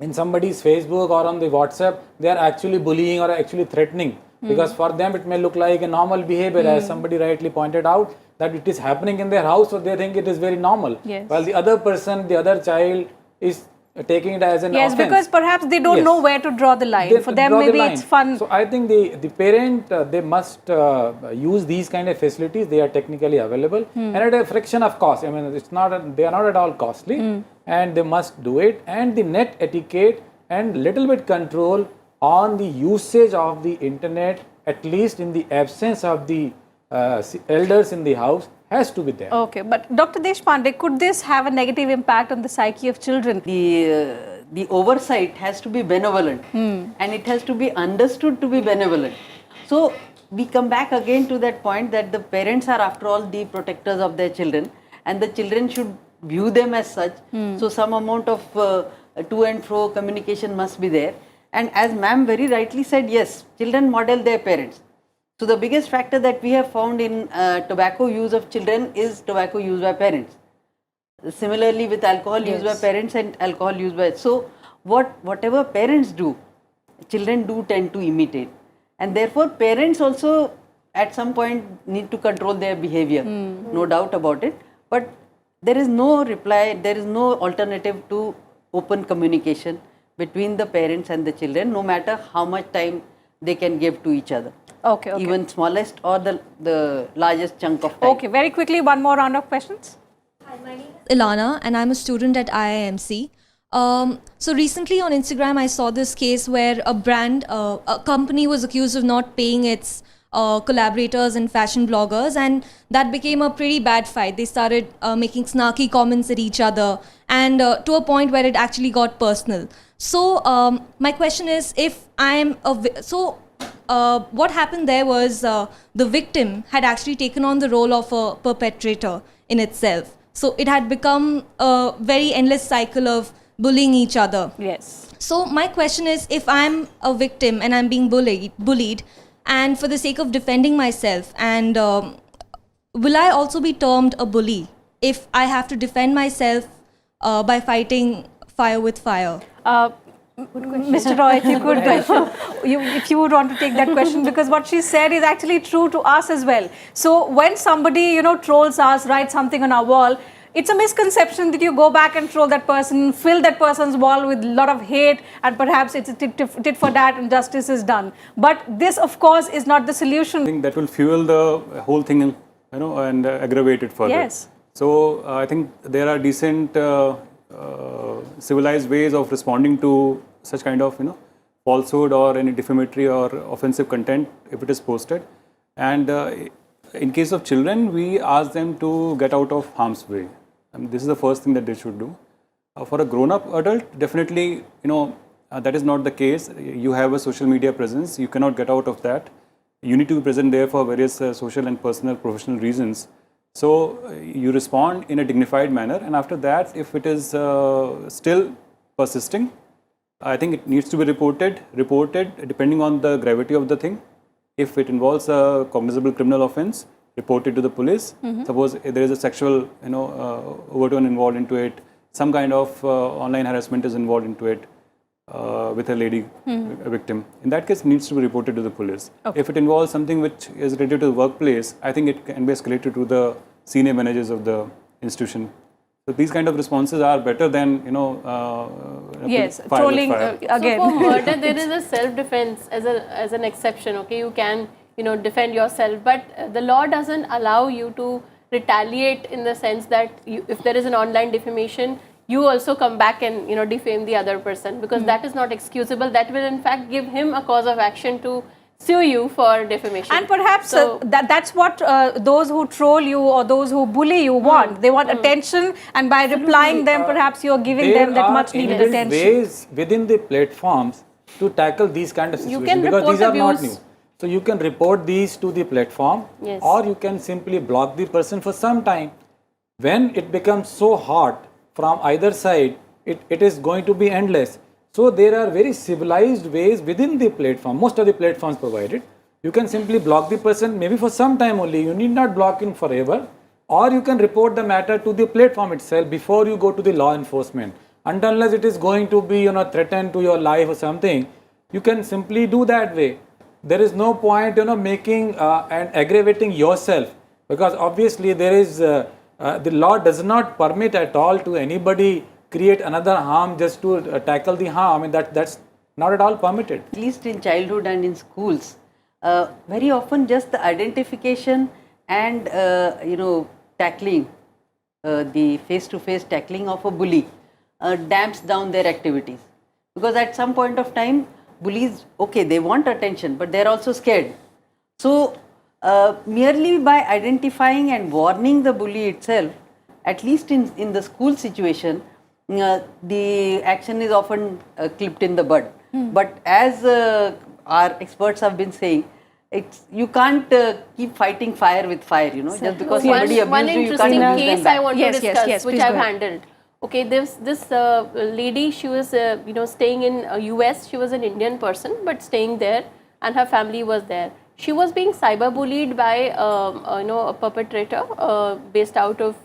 in somebody's Facebook or on the WhatsApp, they are actually bullying or actually threatening. Because for them it may look like a normal behavior, as somebody rightly pointed out, that it is happening in their house, so they think it is very normal. Yes. While the other person, the other child is taking it as an offense. Because perhaps they don't know where to draw the line. For them, maybe it's fun. So I think the parent, they must use these kind of facilities. They are technically available and at a fraction of cost. I mean, they are not at all costly, and they must do it. And the net etiquette and little bit control on the usage of the internet, at least in the absence of the elders in the house, has to be there. Okay, but Dr. Deshpande, could this have a negative impact on the psyche of children? The oversight has to be benevolent, and it has to be understood to be benevolent. So we come back again to that point that the parents are after all the protectors of their children, and the children should view them as such. So some amount of to and fro communication must be there. And as ma'am very rightly said, yes, children model their parents. So the biggest factor that we have found in tobacco use of children is tobacco use by parents. Similarly with alcohol used by parents and alcohol used by, so whatever parents do, children do tend to imitate, and therefore parents also at some point need to control their behavior, no doubt about it. But there is no reply, there is no alternative to open communication between the parents and the children, no matter how much time they can give to each other. Okay, okay. Even smallest or the largest chunk of time. Okay, very quickly, one more round of questions. Hi, my name is Ilana and I'm a student at IIMC. So recently on Instagram, I saw this case where a company was accused of not paying its collaborators and fashion bloggers, and that became a pretty bad fight. They started making snarky comments at each other, and to a point where it actually got personal. So my question is, if I'm what happened there was the victim had actually taken on the role of a perpetrator in itself. So it had become a very endless cycle of bullying each other. Yes. So my question is, if I'm a victim and I'm being bullied, and for the sake of defending myself, and will I also be termed a bully if I have to defend myself by fighting fire with fire? Mr. Roy, if you could, if you would want to take that question, because what she said is actually true to us as well. So when somebody, trolls us, writes something on our wall, it's a misconception that you go back and troll that person, fill that person's wall with a lot of hate, and perhaps it's a tit for that and justice is done. But this, of course, is not the solution. I think that will fuel the whole thing, and aggravate it further. Yes. So I think there are decent civilized ways of responding to such kind of falsehood or any defamatory or offensive content if it is posted. And in case of children, we ask them to get out of harm's way. This is the first thing that they should do. For a grown-up adult, definitely that is not the case. You have a social media presence. You cannot get out of that. You need to be present there for various social and personal, professional reasons. So you respond in a dignified manner, and after that, if it is still persisting, I think it needs to be reported depending on the gravity of the thing. If it involves a cognizable criminal offense, report it to the police. Suppose there is a sexual overtone involved into it, some kind of online harassment is involved into it with a lady, a victim. In that case, it needs to be reported to the police. Okay. If it involves something which is related to the workplace, I think it can be escalated to the senior managers of the institution. So these kind of responses are better than yes, trolling again. So for murder, there is a self-defense as an exception. Okay, you can defend yourself, but the law doesn't allow you to retaliate in the sense that if there is an online defamation, you also come back and defame the other person, because that is not excusable. That will in fact give him a cause of action to sue you for defamation. And perhaps that's what those who troll you or those who bully you want. They want attention, and by replying them, perhaps you're giving them that much needed attention. There are ways within the platforms to tackle these kind of situations, because these are not new. So you can report these to the platform, yes, or you can simply block the person for some time. When it becomes so hot from either side, it is going to be endless. So there are very civilized ways within the platform. Most of the platforms provide it. You can simply block the person maybe for some time only. You need not block him forever. Or you can report the matter to the platform itself before you go to the law enforcement. Unless it is going to be threatened to your life or something, you can simply do that way. There is no point making and aggravating yourself, because obviously there is the law does not permit at all to anybody create another harm just to tackle the harm. I mean that's not at all permitted. At least in childhood and in schools, very often just the identification and tackling, the face-to-face tackling of a bully damps down their activities. because at some point of time, bullies, okay, they want attention, but they're also scared. So, merely by identifying and warning the bully itself, at least in the school situation, the action is often clipped in the bud. But as our experts have been saying, you can't keep fighting fire with fire, just because somebody one abused you can't interesting abuse them case back. I want Yes, to yes, discuss, yes, which please I've go ahead. handled. Okay, this lady, she was staying in US. She was an Indian person, but staying there, and her family was there. She was being cyberbullied by a perpetrator based out of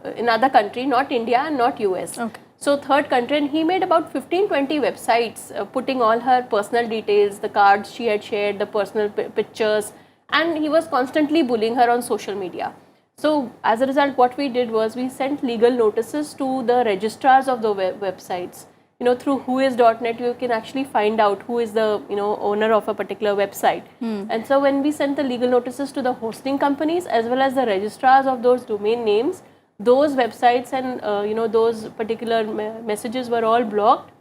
another country, not India and not US. Okay. So third country, and he made about 15-20 websites putting all her personal details, the cards she had shared, the personal pictures, and he was constantly bullying her on social media. So as a result, what we did was we sent legal notices to the registrars of the websites. Through whois.net, you can actually find out who is the owner of a particular website. And so when we sent the legal notices to the hosting companies as well as the registrars of those domain names, those websites and those particular messages were all blocked.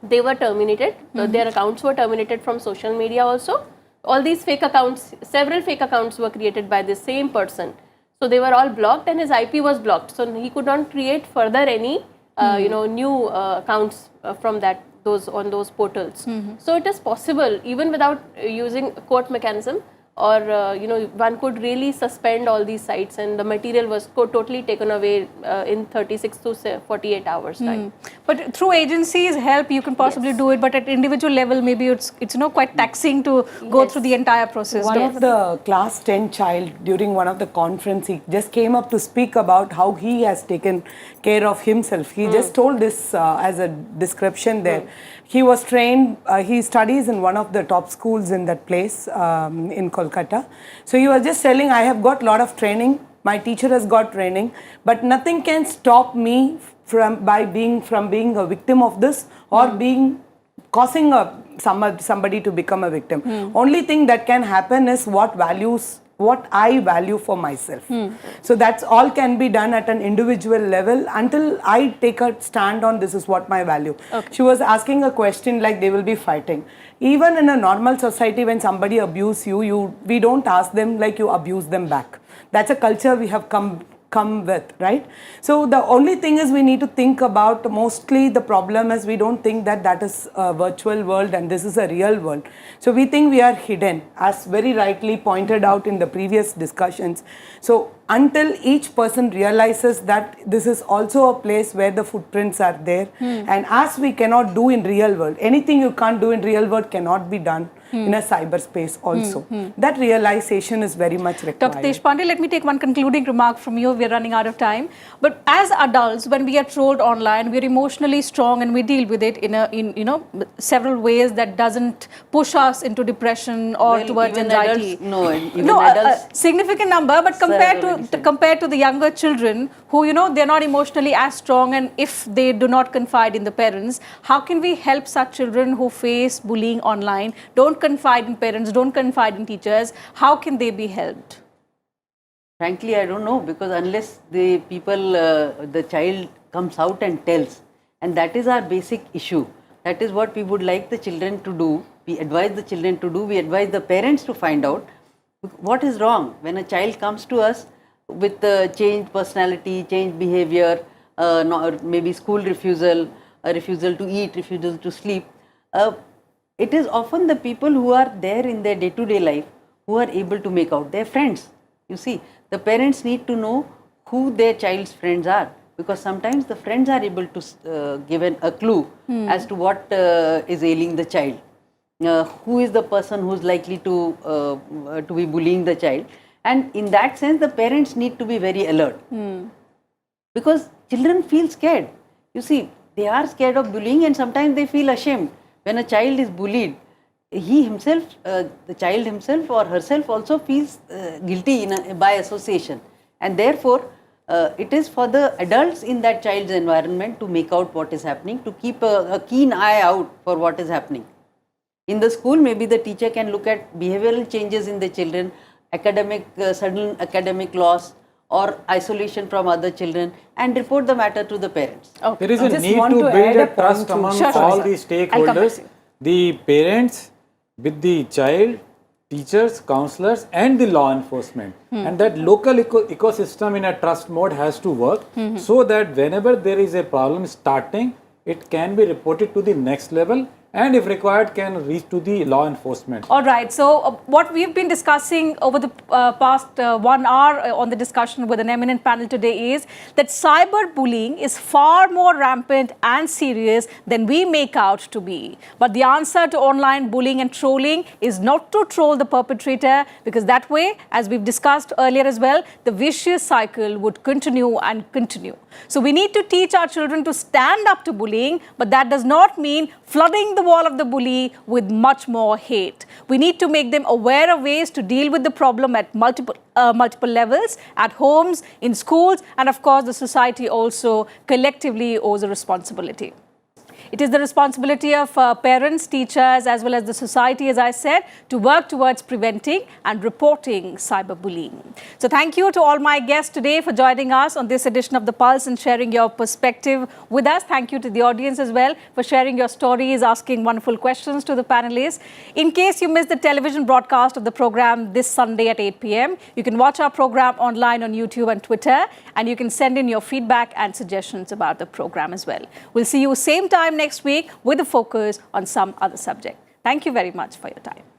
They were terminated. Their accounts were terminated from social media also. All these fake accounts, several fake accounts were created by the same person. So they were all blocked and his IP was blocked. So he could not create further any new accounts from on those portals. So it is possible, even without using a court mechanism, or one could really suspend all these sites, and the material was totally taken away in 36 to 48 hours time. But through agencies help, you can possibly do it, but at individual level, maybe it's quite taxing to go through the entire process. One of the class 10 child during one of the conference, he just came up to speak about how he has taken care of himself. He just told this as a description there. He was trained, he studies in one of the top schools in that place in Kolkata. So he was just telling, I have got a lot of training, my teacher has got training, but nothing can stop me from being a victim of this or causing somebody to become a victim. Only thing that can happen is what I value for myself. So that's all can be done at an individual level until I take a stand on this is what my value. She was asking a question like they will be fighting. Even in a normal society, when somebody abuse you, we don't ask them like you abuse them back. That's a culture we have come with, right? So the only thing is we need to think about, mostly the problem is we don't think that is a virtual world and this is a real world. So we think we are hidden, as very rightly pointed out in the previous discussions. So until each person realizes that this is also a place where the footprints are there, and as we cannot do in real world, anything you can't do in real world cannot be done in a cyberspace also. That realization is very much required. Dr. Deshpande, let me take one concluding remark from you. We're running out of time. But as adults, when we are trolled online, we're emotionally strong and we deal with it in several ways that doesn't push us into depression or towards even anxiety. Adults, adults, significant number, but compared to the younger children who they're not emotionally as strong, and if they do not confide in the parents, how can we help such children who face bullying online, don't confide in parents, don't confide in teachers? How can they be helped? Frankly, I don't know, because unless the child comes out and tells, and that is our basic issue. That is what we would like the children to do. We advise the children to do. We advise the parents to find out what is wrong. When a child comes to us with changed personality, changed behavior, maybe school refusal, a refusal to eat, refusal to sleep, it is often the people who are there in their day-to-day life who are able to make out their friends. You see, the parents need to know who their child's friends are, because sometimes the friends are able to give a clue as to what is ailing the child. Who is the person who is likely to be bullying the child, and in that sense the parents need to be very alert, because children feel scared. You see, they are scared of bullying and sometimes they feel ashamed. When a child is bullied, the child himself or herself also feels guilty by association, and therefore it is for the adults in that child's environment to make out what is happening, to keep a keen eye out for what is happening. In the school, maybe the teacher can look at behavioral changes in the children, sudden academic loss, or isolation from other children, and report the matter to the parents. There is a Just need want to to build add a a point trust to- among Sure, sure, all sir. the I'll come back stakeholders, to you. the parents with the child, teachers, counselors, and the law enforcement. And that local ecosystem in a trust mode has to work so that whenever there is a problem starting, it can be reported to the next level and if required can reach to the law enforcement. All right. So what we've been discussing over the past 1 hour on the discussion with an eminent panel today is that cyberbullying is far more rampant and serious than we make out to be. But the answer to online bullying and trolling is not to troll the perpetrator, because that way, as we've discussed earlier as well, the vicious cycle would continue and continue. So we need to teach our children to stand up to bullying, but that does not mean flooding the wall of the bully with much more hate. We need to make them aware of ways to deal with the problem at multiple levels, at homes, in schools, and of course the society also collectively owes a responsibility. It is the responsibility of parents, teachers, as well as the society, as I said, to work towards preventing and reporting cyberbullying. So thank you to all my guests today for joining us on this edition of The Pulse and sharing your perspective with us. Thank you to the audience as well for sharing your stories, asking wonderful questions to the panelists. In case you missed the television broadcast of the program this Sunday at 8 p.m., you can watch our program online on YouTube and Twitter, and you can send in your feedback and suggestions about the program as well. We'll see you same time next week with a focus on some other subject. Thank you very much for your time.